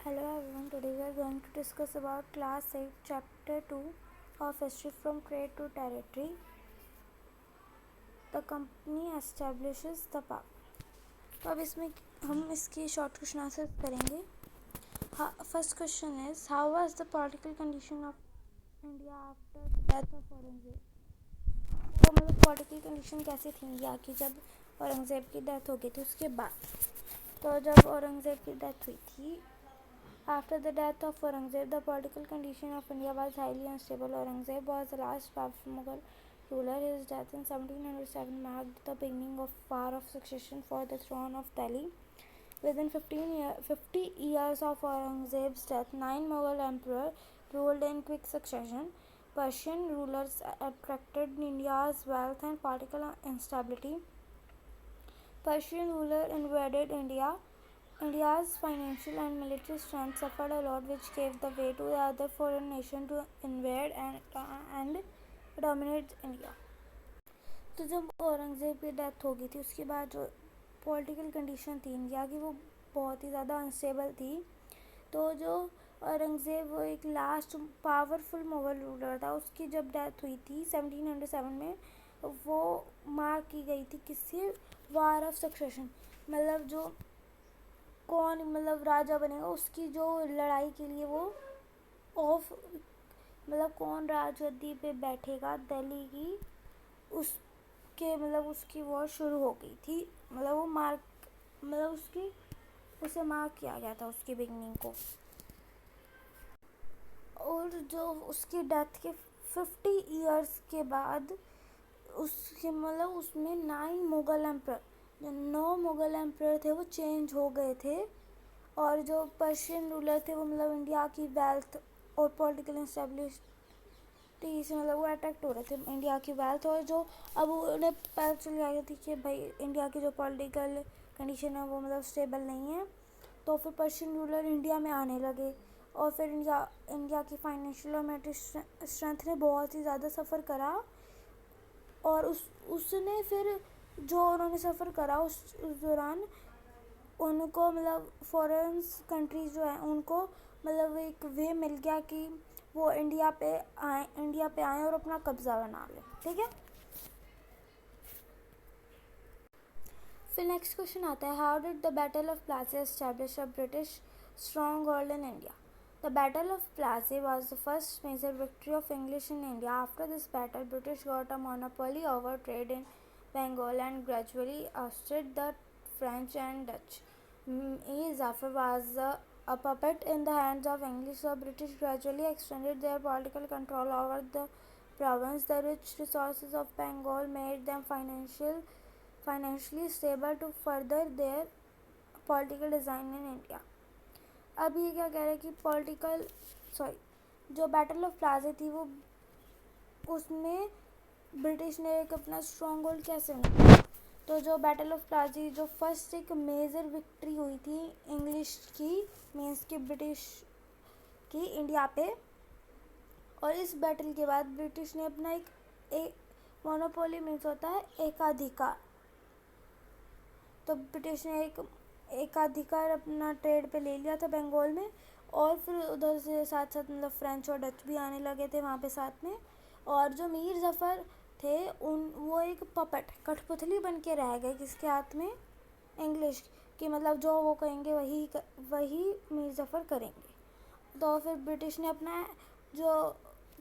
Hello everyone, today we are going to discuss about class 8 chapter 2 of history from trade to territory. The company establishes the power. तो अब इसमें हम इसकी short question answer करेंगे. First question is how was the political condition of India after death of Aurangzeb. तो मतलब political condition कैसी थी इंडिया की जब औरंगजेब की डेथ हो गई थी उसके बाद. तो जब औरंगजेब की डेथ हुई थी, after the death of Aurangzeb, the political condition of India was highly unstable. Aurangzeb was the last powerful Mughal ruler. His death in 1707 marked the beginning of war of succession for the throne of Delhi. Within 50 years of Aurangzeb's death, 9 Mughal emperors ruled in quick succession. Persian rulers attracted India's wealth and political instability. Persian rulers invaded India. India's financial and military strength suffered a lot, which gave the way to the other foreign nations to invade and dominate India. तो जब औरंगज़ेब की death हो गई थी उसके बाद जो political condition थी इंडिया की वो बहुत ही ज़्यादा अनस्टेबल थी. तो जो औरंगज़ेब वो एक लास्ट पावरफुल मुगल रूलर था, उसकी जब डेथ हुई थी 1707 में, वो मार्क की गई थी किससे, वार ऑफ सक्सेशन. मतलब जो कौन मतलब राजा बनेगा उसकी जो लड़ाई के लिए वो ऑफ मतलब कौन राजगद्दी पे बैठेगा दिल्ली की, उसके मतलब उसकी वॉर शुरू हो गई थी. मतलब वो मार्क मतलब उसे मार्क किया गया था उसकी बिगनिंग को. और जो उसकी डेथ के 50 इयर्स के बाद उसके मतलब उसमें 9 मुग़ल एम्पर थे वो चेंज हो गए थे. और जो पर्शियन रूलर थे वो मतलब इंडिया की वेल्थ और पॉलिटिकल इंस्टेबिलिटी से मतलब वो अट्रैक्ट हो रहे थे इंडिया की वेल्थ. और जो अब उन्हें पता चल गया थी कि भाई इंडिया की जो पॉलिटिकल कंडीशन है वो मतलब स्टेबल नहीं है, तो फिर पर्शियन रूलर इंडिया में आने लगे. और फिर इंडिया की फाइनेंशियल और मिलिट्री स्ट्रेंथ ने बहुत ही ज़्यादा सफ़र करा. और उसने फिर जो उन्होंने सफ़र करा उस दौरान उनको मतलब फॉरेन कंट्रीज जो है उनको मतलब एक वे मिल गया कि वो इंडिया पे आए और अपना कब्ज़ा बना ले. ठीक है. फिर नेक्स्ट क्वेश्चन आता है, how did the battle of Plassey establish a British strong hold in India. The Battle of Plassey was the first major victory of English in India. After this battle, British got a monopoly over trade in Bengal and gradually ousted the French and Dutch. Mir Zafar was a puppet in the hands of English, so British gradually extended their political control over the province. The rich resources of Bengal made them financially stable to further their political design in India. अब ये क्या कह रहे हैं कि जो battle of Plassey थी वो उसमें ब्रिटिश ने एक अपना स्ट्रॉन्ग होल्ड कैसे बनाया. तो जो बैटल ऑफ प्लासी जो फर्स्ट एक मेजर विक्ट्री हुई थी इंग्लिश की मीन्स की ब्रिटिश की इंडिया पे. और इस बैटल के बाद ब्रिटिश ने अपना एक मोनोपोली मीन्स होता है एकाधिकार. तो ब्रिटिश ने एकाधिकार अपना ट्रेड पे ले लिया था बंगाल में. और फिर उधर से साथ साथ मतलब फ्रेंच और डच भी आने लगे थे वहाँ पे साथ में. और जो मीर ज़फ़र थे वो एक पपट कठपुतली बन के रह गए किसके हाथ में, इंग्लिश की. मतलब जो वो कहेंगे वही मीर ज़फ़र करेंगे. तो फिर ब्रिटिश ने अपना जो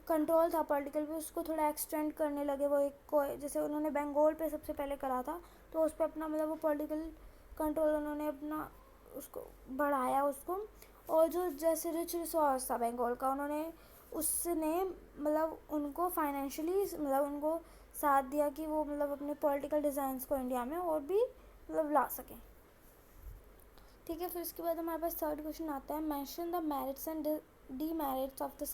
कंट्रोल था पॉलिटिकल पे उसको थोड़ा एक्सटेंड करने लगे. वो एक जैसे उन्होंने बंगाल पे सबसे पहले करा था तो उस पर अपना मतलब वो पॉलिटिकल कंट्रोल उन्होंने अपना उसको बढ़ाया उसको. और जो जैसे रिच रिसोर्स था बंगाल का उन्होंने उसने मतलब उनको फाइनेंशियली मतलब उनको साथ दिया कि वो मतलब अपने पॉलिटिकल डिज़ाइंस को इंडिया में और भी मतलब ला सकें. ठीक है. फिर इसके बाद हमारे पास थर्ड क्वेश्चन आता है, mention the merits and demerits of the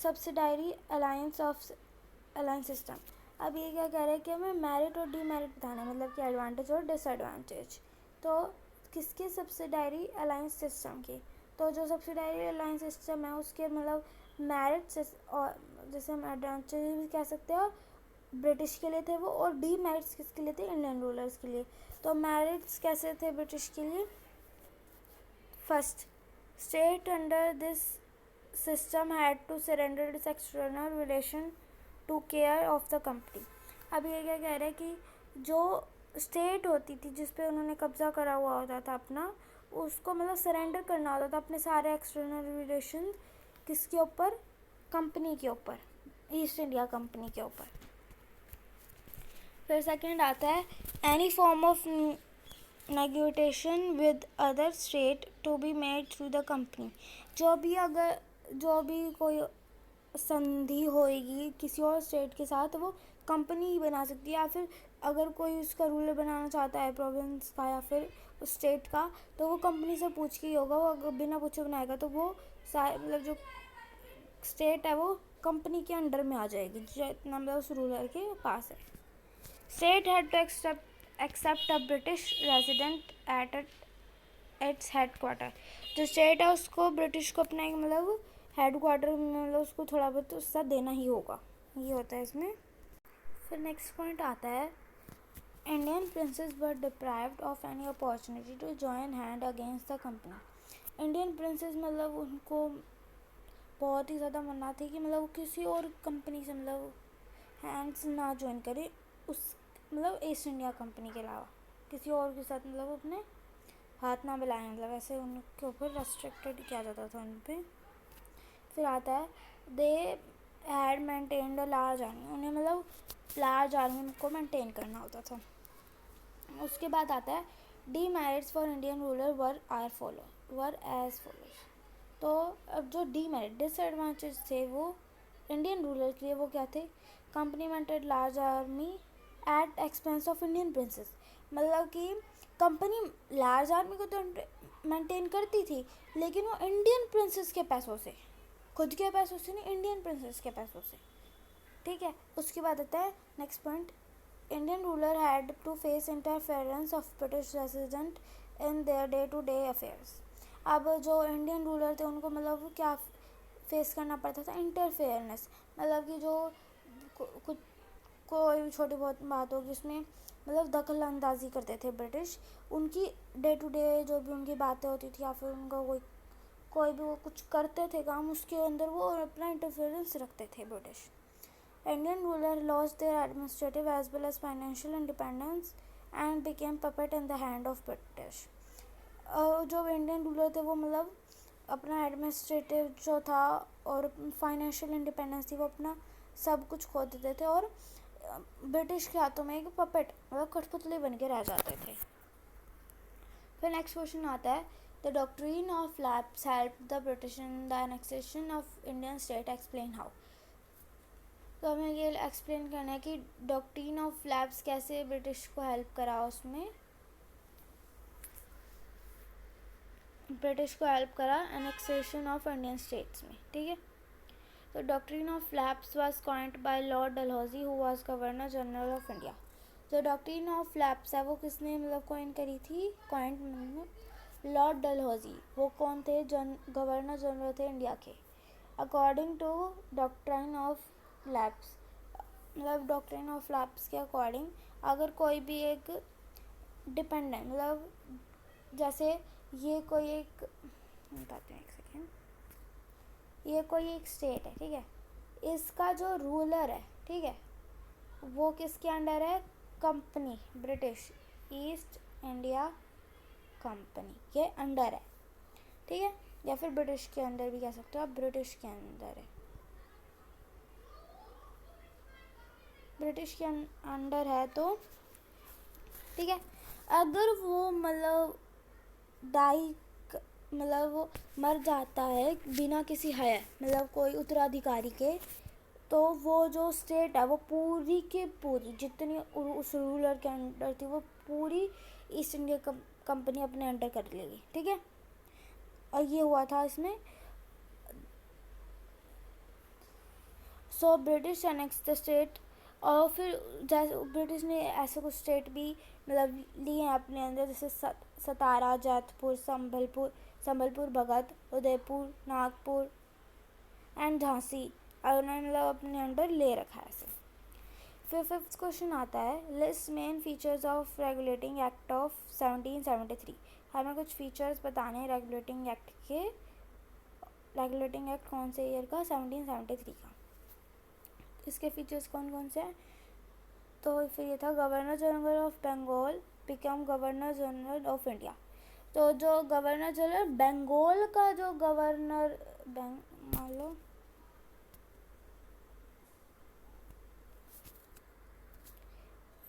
subsidiary alliance system. अब ये क्या कह रहे हैं कि हमें मेरिट और डीमेरिट बताना है, मतलब कि एडवांटेज और डिसएडवांटेज. तो किसके सब्सिडायरी अलायंस सिस्टम के. तो जो सब्सिडायरी अलायंस सिस्टम है उसके मतलब मेरिट्स और जैसे हम एडवांटेज भी कह सकते हैं ब्रिटिश के लिए थे वो, और डीमेरिट्स किसके लिए थे, इंडियन रूलर्स के लिए. तो मेरिट्स कैसे थे ब्रिटिश के लिए, first State under this system had to surrender its external relation to care of the company. अब ये क्या कह रहे हैं कि जो स्टेट होती थी जिस पे उन्होंने कब्जा करा हुआ होता था अपना, उसको मतलब सरेंडर करना होता था अपने सारे एक्सटर्नल रिलेशन किसके ऊपर, कंपनी के ऊपर, ईस्ट इंडिया कंपनी के ऊपर. फिर सेकंड आता है any form of negotiation with other state to be made through the company. जो भी कोई संधि होएगी किसी और स्टेट के साथ वो कंपनी ही बना सकती है, या फिर अगर कोई उसका रूलर बनाना चाहता है प्रोविंस का या फिर स्टेट का, तो वो कंपनी से पूछ के ही होगा. वो अगर बिना पूछे बनाएगा तो वो मतलब जो स्टेट है वो कंपनी के अंडर में आ जाएगी जितना मतलब उस रूलर के पास है. State had to accept a British resident at its headquarter. जो स्टेट है उसको ब्रिटिश को अपना एक मतलब हेडक्वार्टर मतलब उसको थोड़ा बहुत उसका देना ही होगा. ये होता है इसमें. फिर नेक्स्ट पॉइंट आता है Indian princes were deprived of any opportunity to join hand against the company. Indian princes मतलब उनको बहुत ही ज़्यादा मना थी कि मतलब किसी और कंपनी से मतलब हैंड्स ना ज्वाइन करे, उस मतलब ईस्ट इंडिया कंपनी के अलावा किसी और के साथ मतलब अपने हाथ ना मिलाएं, मतलब ऐसे उनके ऊपर रेस्ट्रिक्टेड किया जाता था उन पर. फिर आता है they had maintained a large army. उन्हें मतलब लार्ज आर्मी को मेंटेन करना होता था. उसके बाद आता है the merits for Indian ruler were as follows. तो अब जो डी मेरिट डिसएडवांटेज थे वो इंडियन रूलर के लिए वो क्या थे, company maintained large army at expense of Indian princes. मतलब कि कंपनी लार्ज आर्मी को तो मेंटेन करती थी लेकिन वो इंडियन प्रिंसेस के पैसों से, खुद के पैसों से नहीं, इंडियन प्रिंसेस के पैसों से. ठीक है. उसके बाद आता है next point Indian ruler had to face interference of British resident in their day to day affairs. अब जो इंडियन रूलर थे उनको मतलब क्या फेस करना पड़ता था, इंटरफेयरनेस. मतलब कि जो कुछ कोई भी छोटी बहुत बात होगी उसमें मतलब दखल अंदाजी करते थे ब्रिटिश. उनकी डे टू डे जो भी उनकी बातें होती थी या फिर उनका कोई भी वो कुछ करते थे काम उसके अंदर वो अपना इंटरफेरेंस रखते थे British. Indian ruler lost their administrative as well as financial independence and became puppet in the hand of British. जो इंडियन रूलर थे वो मतलब अपना एडमिनिस्ट्रेटिव जो था और फाइनेंशियल इंडिपेंडेंस थी वो अपना सब कुछ खो देते थे और ब्रिटिश के हाथों में एक पपेट मतलब कठपुतली बन के रह जाते थे. फिर नेक्स्ट क्वेश्चन आता है the doctrine of lapse help the British in the annexation of Indian state, explain how. तो हमें ये एक्सप्लेन करना है कि डॉक्ट्रिन ऑफ लैप्स कैसे ब्रिटिश को हेल्प करा, उसमें ब्रिटिश को हेल्प करा एनेक्सेशन ऑफ इंडियन स्टेट्स में. ठीक है. तो doctrine of lapse was coined by Lord Dalhousie who was governor general of India. जो डॉक्ट्रिन ऑफ लैप्स है वो किसने मतलब कॉइन करी थी, कॉइंड मतलब लॉर्ड डलहौजी. वो कौन थे, गवर्नर जनरल थे इंडिया के. According to doctrine of lapse मतलब डॉक्ट्रिन ऑफ लैप्स के अकॉर्डिंग अगर कोई भी एक डिपेंडेंट मतलब जैसे ये कोई एक बताते हैं एक सेकेंड, ये कोई एक स्टेट है. ठीक है. इसका जो रूलर है ठीक है वो किसके अंडर है, company British east India company के अंडर है. ठीक है. या फिर ब्रिटिश के अंदर भी कह सकते हो आप, ब्रिटिश के अंदर है, ब्रिटिश के अंडर है. तो ठीक है. अगर वो मतलब मतलब वो मर जाता है बिना किसी है मतलब कोई उत्तराधिकारी के, तो वो जो स्टेट है वो पूरी के पूरी जितनी उस रूलर के अंडर थी वो पूरी ईस्ट इंडिया कंपनी अपने अंडर कर लेगी. ठीक है. और ये हुआ था इसमें. So British annex the state. और फिर जैसे ब्रिटिश ने ऐसे कुछ स्टेट भी मतलब लिए हैं अपने अंदर, जैसे सतारा, जैतपुर, संबलपुर, भगत, उदयपुर, नागपुर एंड झांसी और उन्होंने मतलब अपने अंडर ले रखा है ऐसे. फिर फिफ्थ क्वेश्चन आता है list main features of regulating act of 1773. हमें कुछ फीचर्स बताने हैं रेगुलेटिंग एक्ट के रेगुलेटिंग एक्ट कौन से ईयर का? 1773 का। इसके फीचर्स कौन कौन से हैं? तो फिर ये था governor general of Bengal become governor general of India. तो जो गवर्नर जनरल बंगाल का जो गवर्नर मान लो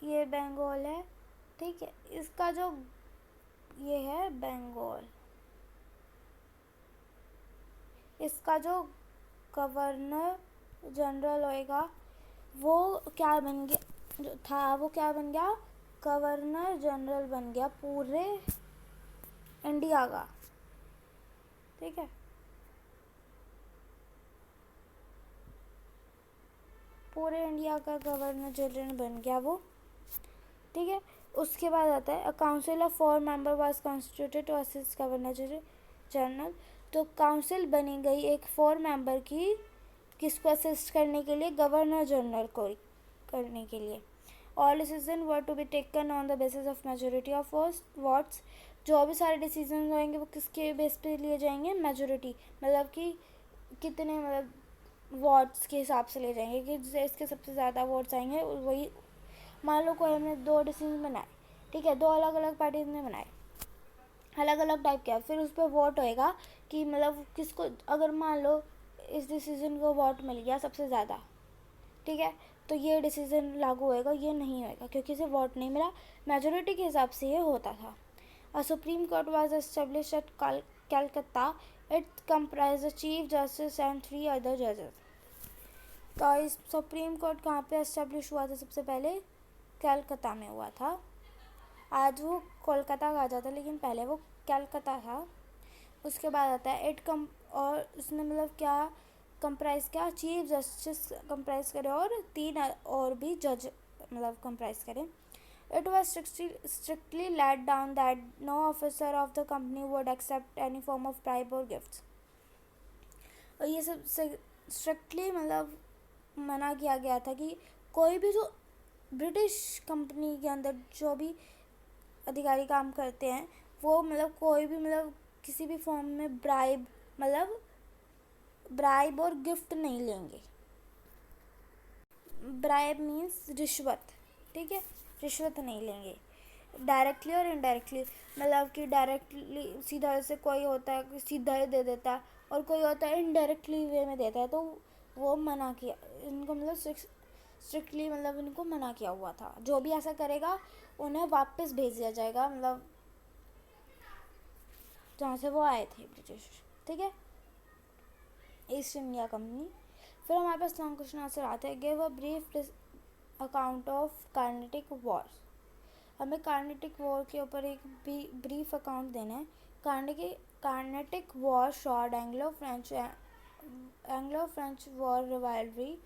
ये बंगाल है, ठीक है, इसका जो ये है बंगाल, इसका जो गवर्नर जनरल होएगा वो क्या बन गया, जो था वो क्या बन गया? गवर्नर जनरल बन गया पूरे इंडिया का, ठीक है, पूरे इंडिया का गवर्नर जनरल बन गया वो, ठीक है। उसके बाद आता है a council of 4 member was constituted to assist governor general. तो काउंसिल बनी गई एक 4 मेंबर की, किसको असिस्ट करने के लिए? गवर्नर जनरल को करने के लिए। All decision were to be taken on the basis of majority of votes. जो भी सारे डिसीजन होंगे वो किसके बेस पे लिए जाएंगे? मेजोरिटी, मतलब कि कितने, मतलब वोट्स के हिसाब से ले जाएंगे कि इसके सबसे ज़्यादा वोट्स आएंगे वही। मान लो कोई हमने 2 डिसीजन बनाए, ठीक है, 2 अलग अलग पार्टीज ने बनाए, अलग अलग टाइप के, फिर उस पर वोट होएगा कि मतलब किसको, अगर मान लो इस डिसीजन को वोट मिल गया सबसे ज़्यादा, ठीक है, तो ये डिसीजन लागू होएगा, ये नहीं होएगा क्योंकि इसे वोट नहीं मिला। मेजोरिटी के हिसाब से ये होता था। A supreme court was establish at Calcutta. It comprise chief justice and 3 other जजेस। तो इस सुप्रीम कोर्ट कहाँ पे एस्टेब्लिश हुआ था? सबसे पहले कलकत्ता में हुआ था। आज वो कोलकाता कहा जाता है लेकिन पहले वो कलकत्ता था। उसके बाद आता है और उसने मतलब क्या कंप्राइज किया? चीफ जस्टिस कंप्राइज करे और 3 और भी जज मतलब कंप्राइज करे। It was strictly laid down that no officer of the company would accept any form of bribe or gifts. और ये सब स्ट्रिक्टली मतलब मना किया गया था कि कोई भी जो ब्रिटिश कंपनी के अंदर जो भी अधिकारी काम करते हैं वो मतलब कोई भी मतलब किसी भी फॉर्म में ब्राइब और गिफ्ट नहीं लेंगे। ब्राइब मीन्स रिश्वत, ठीक है, रिश्वत नहीं लेंगे। डायरेक्टली और इनडायरेक्टली, मतलब कि डायरेक्टली सीधा से कोई होता है सीधा ही दे देता है और कोई होता है इनडायरेक्टली वे में देता है, तो वो मना किया इनको, मतलब स्ट्रिक्टली मतलब इनको मना किया हुआ था। जो भी ऐसा करेगा उन्हें वापस भेज दिया जाएगा, मतलब जहाँ से वो आए थे ब्रिटिश, ठीक है, ईस्ट इंडिया कंपनी। फिर हमारे पास लॉन्ग क्वेश्चन आंसर आते हैं। Give a brief account of Carnatic war. हमें कार्नेटिक वॉर के ऊपर एक ब्रीफ अकाउंट देना है। Carnatic war shard Anglo French war rivalry.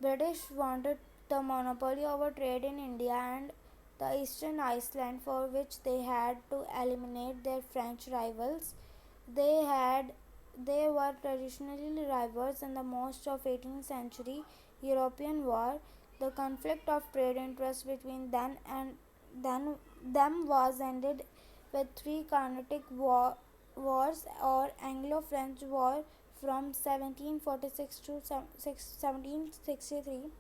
British wanted the monopoly over trade in India and the eastern Iceland, for which they had to eliminate their French rivals. They were traditionally rivals in the most of 18th century European war. The conflict of trade interests between them was ended with 3 Carnatic wars or Anglo-French War from 1746 to 1763.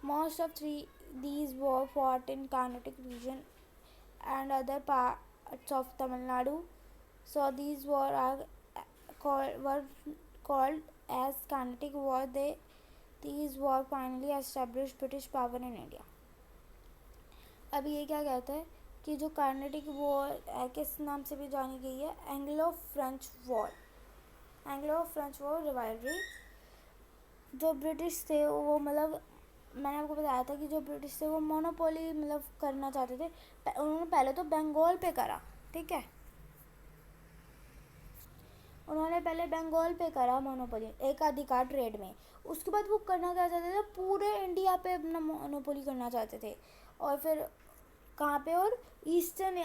Most of these were fought in Carnatic region and other parts of Tamil Nadu. So these were called as Carnatic War. These were finally established British power in India. अब ये क्या कहता है कि जो Carnatic war है किस नाम से भी जानी गई है? Anglo French war rivalry. जो ब्रिटिश थे वो मतलब मैंने आपको बताया था कि जो ब्रिटिश थे वो मोनोपोली मतलब करना चाहते थे। उन्होंने पहले तो बंगाल पे करा, ठीक है, उन्होंने पहले बंगाल पे करा मोनोपोली, एक अधिकार ट्रेड में। उसके बाद वो करना क्या चाहते थे? पूरे इंडिया पे अपना मोनोपोली करना चाहते थे। और फिर कहाँ पे? और ईस्टर्न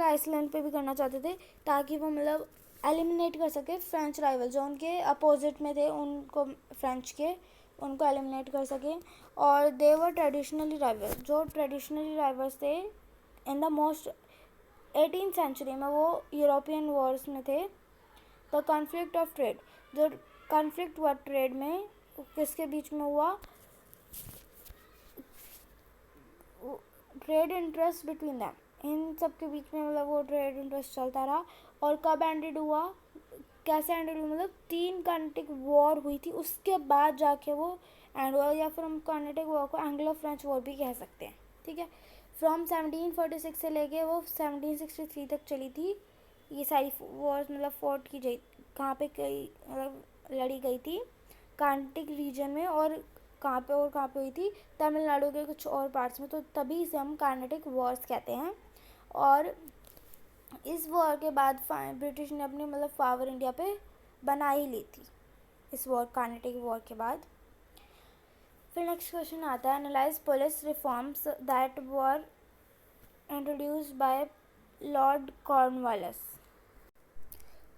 आइसलैंड पे भी करना चाहते थे ताकि वो मतलब एलिमिनेट कर सके फ्रेंच राइवल जो उनके अपोजिट में थे, उनको फ्रेंच के उनको एलिमिनेट कर सके। और दे वर ट्रेडिशनली राइवल, जो ट्रेडिशनली राइवल्स थे in the most 18th century में वो यूरोपियन वॉर्स में थे। द कॉन्फ्लिक्ट ऑफ ट्रेड, जो कॉन्फ्लिक्ट हुआ ट्रेड में, किसके बीच में हुआ? ट्रेड इंटरेस्ट बिटवीन दैम, इन सब के बीच में मतलब वो ट्रेड इंटरेस्ट चलता रहा। और कब एंडेड हुआ, कैसे एंडेड हुआ, मतलब 3 कार्नेटिक वॉर हुई थी, उसके बाद जाके वो एंड हुआ, या फिर हम कार्नेटिक वॉर को एंग्लो फ्रेंच वॉर भी कह सकते हैं, ठीक है। फ्रॉम 1746 से लेके वो 1763 तक चली थी ये सारी वॉर्स, मतलब फोर्ट की गई, कहाँ पे कई मतलब लड़ी गई थी कार्नेटिक रीजन में, और कहाँ पे हुई थी, तमिलनाडु के कुछ और पार्ट्स में, तो तभी इसे हम कार्नेटिक वॉर्स कहते हैं। और इस वॉर के बाद ब्रिटिश ने अपनी मतलब पावर इंडिया पे बना ही ली थी, इस वॉर कार्नेटिक वॉर के बाद। फिर नेक्स्ट क्वेश्चन आता है, analyse police reforms that were introduced by Lord Cornwallis.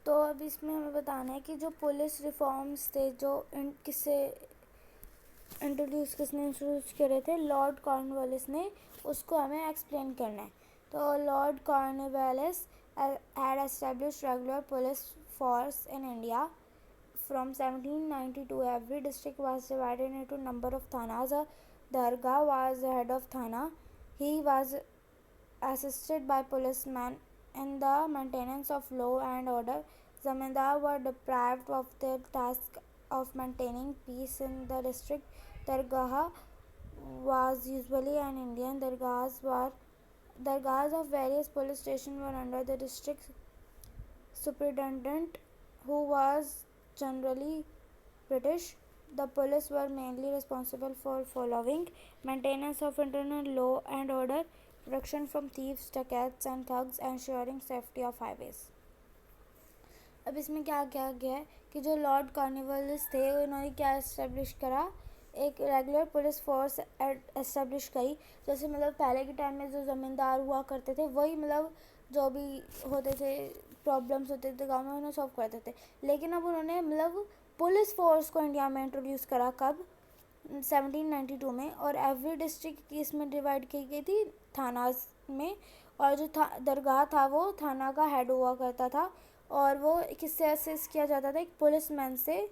तो अब इसमें हमें बताना है कि जो पुलिस रिफॉर्म्स थे, जो किसने इंट्रोड्यूस करे थे, लॉर्ड कॉर्नवालिस ने, उसको हमें एक्सप्लेन करना है। तो Lord Cornwallis had established regular police force in India. From 1792, every district was divided into a number of thanas. A dargah was the head of thana. He was assisted by policemen in the maintenance of law and order. Zamindar were deprived of their task of maintaining peace in the district. Dargah was usually an Indian. Dargahs of various police stations were under the district superintendent, who was generally British. The police were mainly responsible for following maintenance of internal law and order, protection from thieves, dacoits and thugs, ensuring safety of highways. अब इसमें क्या क्या गया है कि जो Lord Cornwallis थे, उन्होंने क्या इस्टेब्लिश करा, एक रेगुलर पुलिस फोर्स एस्टेब्लिश करी। जैसे मतलब पहले के टाइम में जो ज़मींदार हुआ करते थे, वही मतलब जो भी होते थे प्रॉब्लम्स होते थे गाँव में, उन्हें सॉल्व करते थे। लेकिन अब उन्होंने मतलब पुलिस फोर्स को इंडिया में इंट्रोड्यूस करा, कब? 1792 में। और एवरी डिस्ट्रिक्ट इसमें डिवाइड की गई थी थानाज में, और जो दरगाह था वो थाना का हेड हुआ करता था, और वो किससे असिस्ट किया जाता था, एक पुलिसमैन से,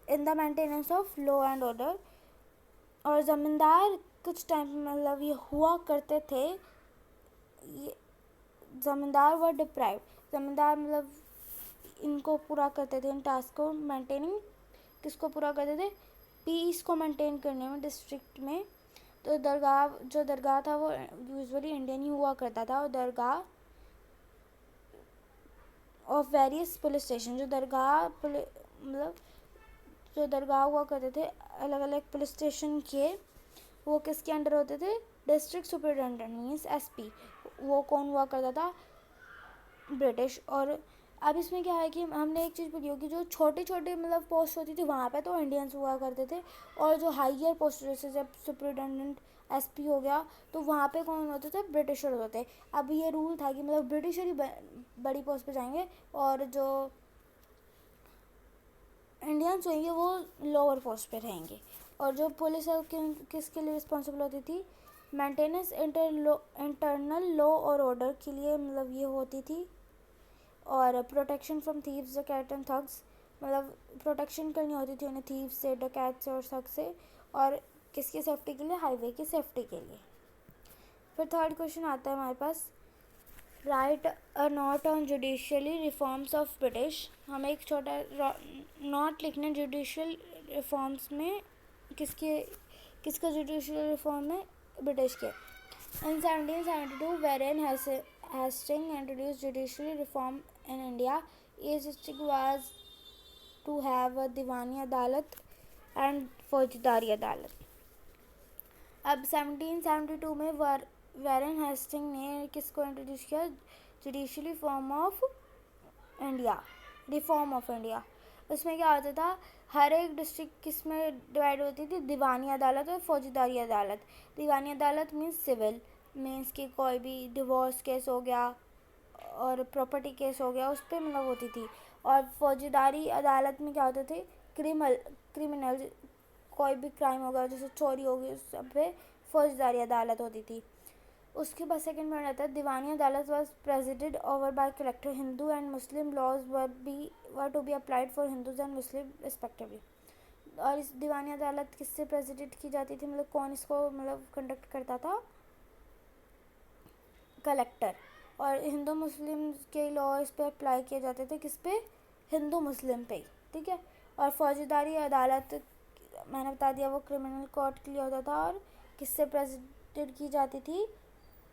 in the maintenance of law and order. और ज़मींदार कुछ टाइम मतलब ये हुआ करते थे, ये ज़मींदार व डिप्राइव, ज़मींदार मतलब इनको पूरा करते थे, इन टास्क को मेंटेनिंग, किसको पूरा करते थे, पीस को मेंटेन करने में डिस्ट्रिक्ट में। तो जो दरगाह था वो यूजुअली इंडियन ही हुआ करता था, और दरगाह ऑफ वेरियस पुलिस स्टेशन, जो दरगाह हुआ करते थे अलग अलग पुलिस स्टेशन के, वो किसके अंडर होते थे, डिस्ट्रिक्ट सुपरिटेंडेंट मीन्स एसपी। वो कौन हुआ करता था, ब्रिटिश। और अब इसमें क्या है कि हमने एक चीज़ पढ़ी होगी, जो छोटे छोटे मतलब पोस्ट होती थी वहाँ पे तो इंडियंस हुआ करते थे, और जो हाइयर पोस्ट जैसे जब सुपरिटेंडेंट एसपी हो गया, तो वहाँ पे कौन होते थे, ब्रिटिशर होते थे। अब ये रूल था कि मतलब ब्रिटिशर ही बड़ी पोस्ट पे जाएंगे, और जो इंडियंस होंगे वो लोअर पोस्ट पे रहेंगे। और जो पुलिस है किसके लिए रिस्पॉन्सिबल होती थी, मेंटेनेंस इंटरनल लॉ और ऑर्डर के लिए मतलब ये होती थी। और protection from thieves, Duckett and thugs, मतलब प्रोटेक्शन करनी होती थी उन्हें थीव से, डकैट से और थग से। और किसकी सेफ्टी के लिए, हाईवे की सेफ्टी के लिए। फिर थर्ड क्वेश्चन आता है हमारे पास, write a note on judicially reforms of British. हमें एक छोटा नोट लिखना, जुडिशियल रिफॉर्म्स में किसका जुडिशियल रिफॉर्म है, ब्रिटिश के। In 1772 Warren Hasting introduce judicial reform in India. Each district was to have a diwani adalat and फौजदारी अदालत। अब 1772 में वेरेन हेस्टिंग ने किसको इंट्रोड्यूस किया, जुडिशियल रिफॉर्म ऑफ इंडिया। उसमें क्या होता था, हर एक डिस्ट्रिक्ट किस में डिवाइड होती थी, दीवानी अदालत और फौजदारी अदालत। दीवानी अदालत मीन्स सिविल, मीन्स कि कोई भी डिवोर्स केस हो गया और प्रॉपर्टी केस हो गया, उस पर मतलब होती थी। और फौजदारी अदालत में क्या होते थे, क्रिमिनल कोई भी क्राइम हो गया, जैसे चोरी हो गई, उस सब पे फौजदारी अदालत होती थी। उसके बाद सेकंड पॉइंट आता है दीवानी अदालत was presided over by collector Hindu and Muslim laws were to be applied for Hindus and Muslim respectively. और इस दीवानी अदालत किससे प्रेसिडेंट की जाती थी, मतलब कौन इसको मतलब कंडक्ट करता था, कलेक्टर। और हिंदू मुस्लिम के लॉ इस पे अप्लाई किए जाते थे, किस पे, हिंदू मुस्लिम पे, ठीक है। और फौजदारी अदालत मैंने बता दिया वो क्रिमिनल कोर्ट के लिए होता था, और किससे प्रेसिडेंट की जाती थी,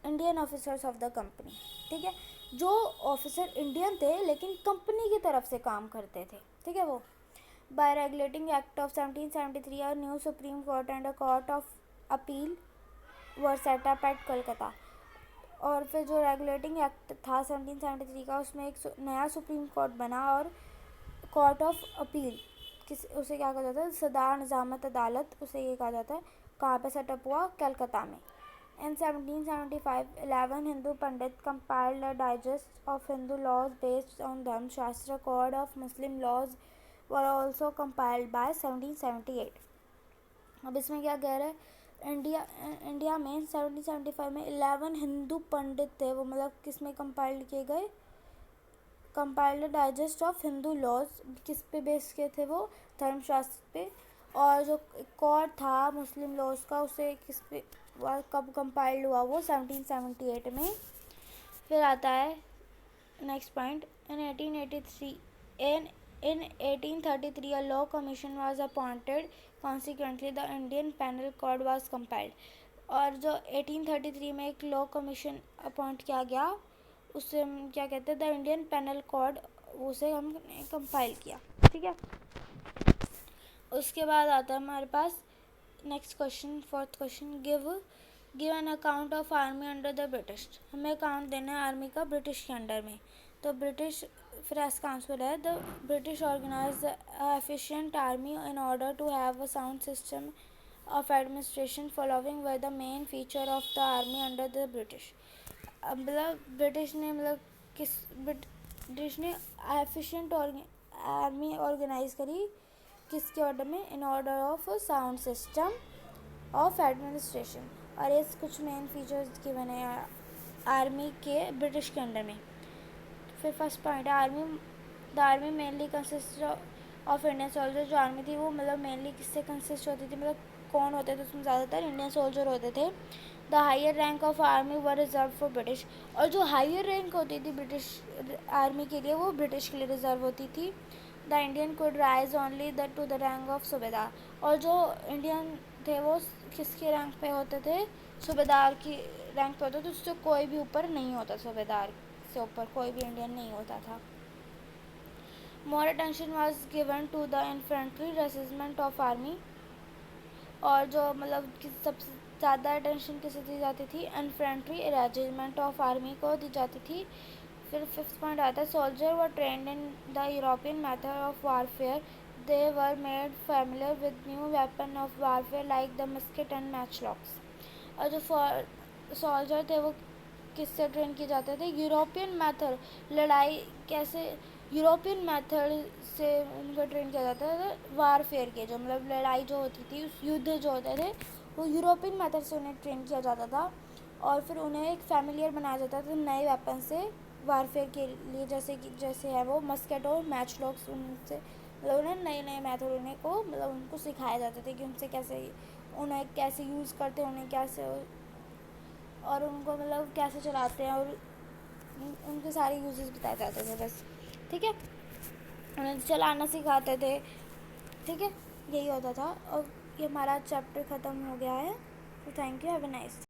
Indian officers of the company, ठीक है। जो ऑफिसर इंडियन थे लेकिन कंपनी की तरफ से काम करते थे, ठीक है वो। Bye regulating act of 1773 a new supreme court and a court of appeal were set up at Kolkata. और फिर जो रेगुलेटिंग एक्ट था 1773 का, उसमें एक नया सुप्रीम कोर्ट बना और कोर्ट ऑफ अपील उसे क्या कहा जाता है, सदा निजामत अदालत उसे ये कहा जाता है। कहाँ पे सेटअप हुआ, कलकत्ता में। In 1775, 11 Hindu Pandit compiled a digest of Hindu laws based on Dharma Shastra. Code of Muslim laws were also compiled by 1778. अब इसमें क्या कह रहा है, इंडिया में 1775 में 11 हिंदू पंडित थे, वो मतलब किस में कंपाइल्ड किए गए, compiled digest of Hindu laws, किस पे बेस किए थे वो, धर्मशास्त्र पे। और जो कोड था मुस्लिम लॉज का, उसे किस पे कब कंपाइल्ड हुआ, वो 1778 में। फिर आता है next point, in 1833 a law commission was appointed, consequently the Indian penal code was compiled। और जो 1833 में एक लॉ कमीशन अपॉइंट किया गया, उससे हम क्या कहते हैं, द इंडियन पेनल कोड, उसे हमने कंपाइल किया, ठीक है। उसके बाद आता है हमारे पास next question, fourth question, give an account of army under the British. हमें अकाउंट देना है आर्मी का ब्रिटिश के अंडर में। तो ब्रिटिश, फिर इसका आंसर है the British organise efficient army in order to have a sound system of administration following were the main feature of the army under the British. मतलब ब्रिटिश ने efficient army organise करी किसके order में, in order of sound system of administration. और ये कुछ main features given है army के ब्रिटिश के अंडर में। फिर फर्स्ट पॉइंट है the army mainly consist of Indian soldier. जो आर्मी थी वो मतलब मेनली किससे कंसिस्ट होती थी, मतलब कौन होते थे उसमें, ज़्यादातर इंडियन सोल्जर होते थे। The higher rank of army were reserve for British. और जो हायर रैंक होती थी ब्रिटिश आर्मी के लिए, वो ब्रिटिश के लिए रिजर्व होती थी। The Indian could rise only to the rank of subedar. और जो इंडियन थे वो किसके रैंक पे होते थे, सूबेदार की रैंक पे होते थे, उससे कोई भी ऊपर नहीं होता, सूबेदार से ऊपर कोई भी इंडियन नहीं होता था। More attention was given to the infantry regiment of army. और जो मतलब सबसे ज़्यादा अटेंशन किसे दी जाती थी, इन्फेंट्री रेजिमेंट ऑफ आर्मी को दी जाती थी। फिर फिफ्थ पॉइंट आता है soldier were trained in the European method of warfare. They were made familiar with new weapon of warfare like the musket and matchlocks. और जो सोल्जर थे वो किससे ट्रेन किए जाते थे, यूरोपियन मेथड, लड़ाई कैसे, यूरोपियन मेथड से उनको ट्रेन किया जाता था। वारफेयर के जो मतलब लड़ाई जो होती थी, उस युद्ध जो होते थे, वो यूरोपियन मेथड से उन्हें ट्रेन किया जाता था। और फिर उन्हें एक फैमिलियर बनाया जाता था नए वेपन से वारफेयर के लिए, जैसे है वो मस्केट और मैचलॉक्स। उनसे मतलब उन्हें नए नए मेथड मतलब उनको सिखाए जाते थे कि उनसे कैसे, उन्हें कैसे यूज़ करते हैं, उन्हें कैसे, और उनको मतलब कैसे चलाते हैं, और उनके सारे यूजेस बताए जाते थे बस, ठीक है। उन्हें चलाना सिखाते थे, ठीक है, यही होता था। और ये हमारा चैप्टर ख़त्म हो गया है। तो thank you, have a nice day.